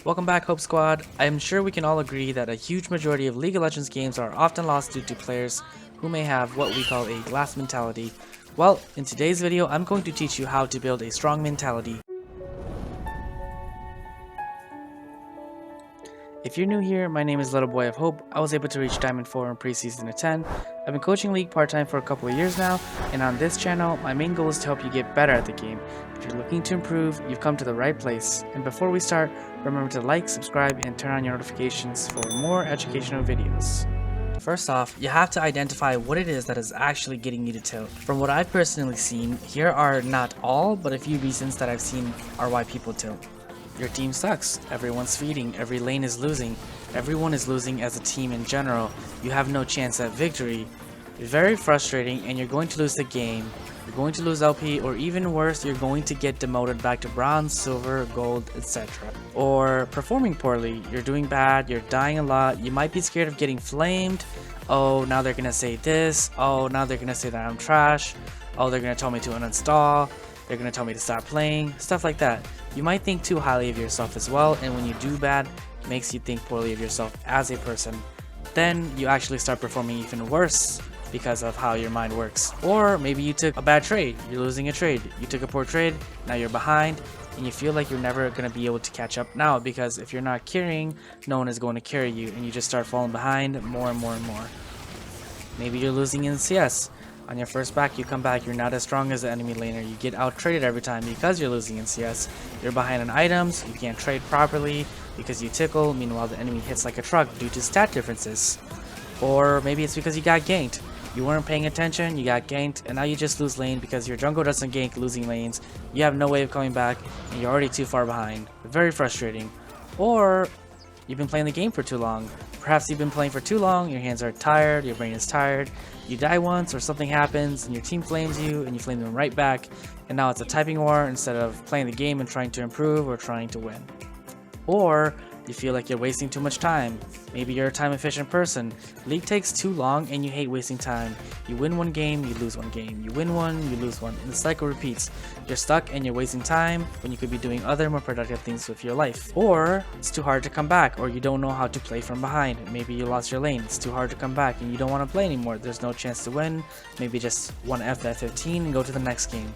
Welcome back, Hope Squad. I'm sure we can all agree that a huge majority of League of Legends games are often lost due to players who may have what we call a glass mentality. Well, in today's video, I'm going to teach you how to build a strong mentality. If you're new here, my name is LittleBoyOfHope. I was able to reach Diamond 4 in preseason at 10. I've been coaching League part-time for a couple of years now, and on this channel, my main goal is to help you get better at the game. If you're looking to improve, you've come to the right place. And before we start, remember to like, subscribe, and turn on your notifications for more educational videos. First off, you have to identify what it is that is actually getting you to tilt. From what I've personally seen, here are not all, but a few reasons that I've seen are why people tilt. Your team sucks, everyone's feeding, every lane is losing, everyone is losing as a team in general, you have no chance at victory. It's very frustrating and you're going to lose the game, you're going to lose LP, or even worse, you're going to get demoted back to bronze, silver, gold, etc. Or performing poorly, you're doing bad, you're dying a lot, you might be scared of getting flamed, oh now they're gonna say this, oh now they're gonna say that I'm trash, oh they're gonna tell me to uninstall, they're gonna tell me to stop playing, stuff like that. You might think too highly of yourself as well, and when you do bad, it makes you think poorly of yourself as a person. Then you actually start performing even worse because of how your mind works. Or maybe you took a bad trade, you're losing a trade, you took a poor trade, now you're behind, and you feel like you're never going to be able to catch up now because if you're not carrying, no one is going to carry you, and you just start falling behind more and more and more. Maybe you're losing in CS. On your first back, you come back, you're not as strong as the enemy laner, you get out-traded every time because you're losing in CS. You're behind on items, you can't trade properly because you tickle, meanwhile the enemy hits like a truck due to stat differences. Or maybe it's because you got ganked. You weren't paying attention, you got ganked, and now you just lose lane because your jungle doesn't gank losing lanes, you have no way of coming back, and you're already too far behind. Very frustrating. Or you've been playing the game for too long. Perhaps you've been playing for too long, your hands are tired, your brain is tired, you die once or something happens and your team flames you and you flame them right back, and now it's a typing war instead of playing the game and trying to improve or trying to win. Or you feel like you're wasting too much time. Maybe you're a time efficient person. League takes too long and you hate wasting time. You win one game, you lose one game. You win one, you lose one. And the cycle repeats. You're stuck and you're wasting time when you could be doing other more productive things with your life. Or it's too hard to come back, or you don't know how to play from behind. Maybe you lost your lane, it's too hard to come back and you don't want to play anymore. There's no chance to win. Maybe just 1F that 15 and go to the next game.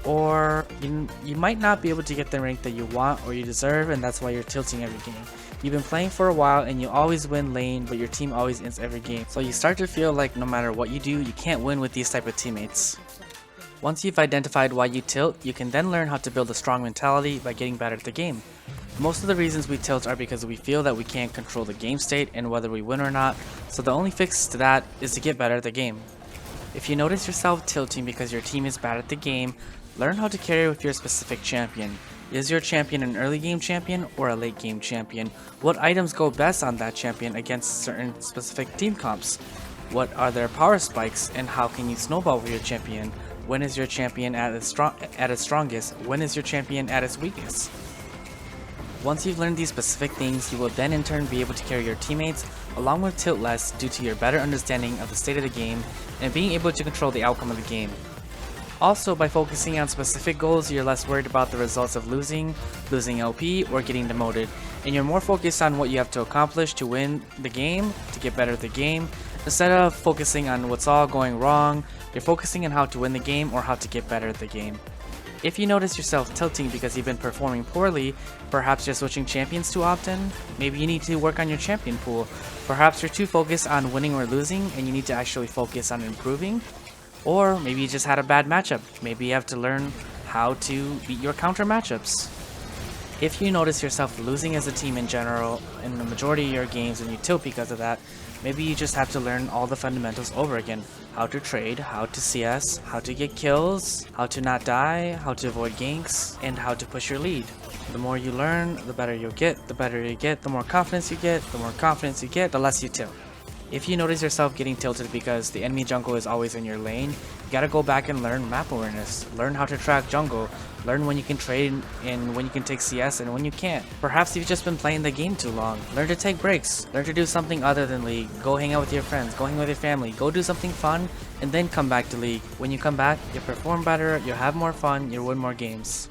Or you might not be able to get the rank that you want or you deserve, and that's why you're tilting every game. You've been playing for a while and you always win lane, but your team always ends every game. So you start to feel like no matter what you do, you can't win with these type of teammates. Once you've identified why you tilt, you can then learn how to build a strong mentality by getting better at the game. Most of the reasons we tilt are because we feel that we can't control the game state and whether we win or not, so the only fix to that is to get better at the game. If you notice yourself tilting because your team is bad at the game, learn how to carry with your specific champion. Is your champion an early game champion or a late game champion? What items go best on that champion against certain specific team comps? What are their power spikes and how can you snowball with your champion? When is your champion at its strongest? When is your champion at its weakest? Once you've learned these specific things, you will then in turn be able to carry your teammates along with tilt less due to your better understanding of the state of the game and being able to control the outcome of the game. Also, by focusing on specific goals, you're less worried about the results of losing LP, or getting demoted, and you're more focused on what you have to accomplish to win the game, to get better at the game. Instead of focusing on what's all going wrong, you're focusing on how to win the game or how to get better at the game. If you notice yourself tilting because you've been performing poorly, perhaps you're switching champions too often, maybe you need to work on your champion pool. Perhaps you're too focused on winning or losing and you need to actually focus on improving. Or maybe you just had a bad matchup. Maybe you have to learn how to beat your counter matchups. If you notice yourself losing as a team in general in the majority of your games and you tilt because of that, maybe you just have to learn all the fundamentals over again. How to trade, how to CS, how to get kills, how to not die, how to avoid ganks, and how to push your lead. The more you learn, the better you'll get. The better you get, the more confidence you get. The more confidence you get, the less you tilt. If you notice yourself getting tilted because the enemy jungle is always in your lane, you gotta go back and learn map awareness, learn how to track jungle, learn when you can trade and when you can take CS and when you can't. Perhaps you've just been playing the game too long. Learn to take breaks, learn to do something other than League, go hang out with your friends, go hang with your family, go do something fun, and then come back to League. When you come back, you'll perform better, you'll have more fun, you'll win more games.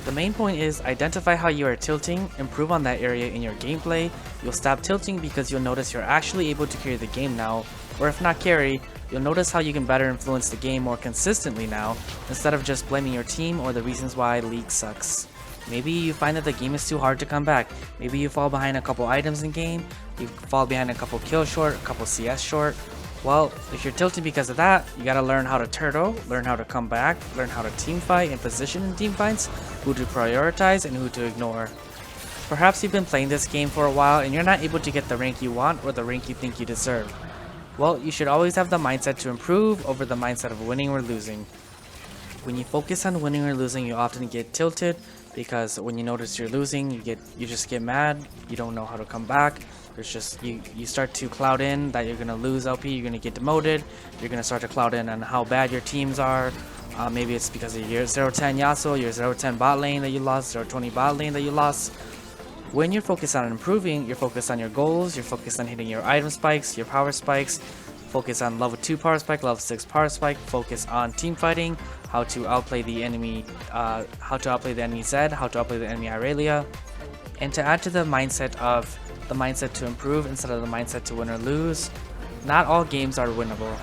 The main point is identify how you are tilting, improve on that area in your gameplay. You'll stop tilting because you'll notice you're actually able to carry the game now, or if not carry, you'll notice how you can better influence the game more consistently now, instead of just blaming your team or the reasons why League sucks. Maybe you find that the game is too hard to come back. Maybe you fall behind a couple items in game, you fall behind a couple kills short, a couple CS short. Well, if you're tilting because of that, you gotta learn how to turtle, learn how to come back, learn how to team fight and position in team fights, who to prioritize and who to ignore. Perhaps you've been playing this game for a while and you're not able to get the rank you want or the rank you think you deserve. Well, you should always have the mindset to improve over the mindset of winning or losing. When you focus on winning or losing, you often get tilted because when you notice you're losing, you just get mad, you don't know how to come back. There's just you start to cloud in that you're gonna lose LP, you're gonna get demoted, you're gonna start to cloud in on how bad your teams are. Maybe it's because of your 0-10 Yasuo, your 0-10 bot lane that you lost, 0-20 bot lane that you lost. When you're focused on improving, you're focused on your goals, you're focused on hitting your item spikes, your power spikes, focus on level 2 power spike, level 6 power spike, focus on team fighting, how to outplay the enemy Zed, how to outplay the enemy Irelia. And to add to the mindset to improve instead of the mindset to win or lose, not all games are winnable.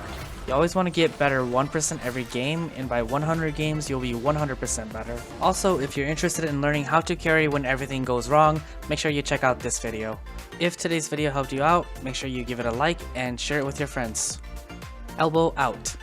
You always want to get better 1% every game, and by 100 games you'll be 100% better. Also, if you're interested in learning how to carry when everything goes wrong, make sure you check out this video. If today's video helped you out, make sure you give it a like and share it with your friends. Elbow out.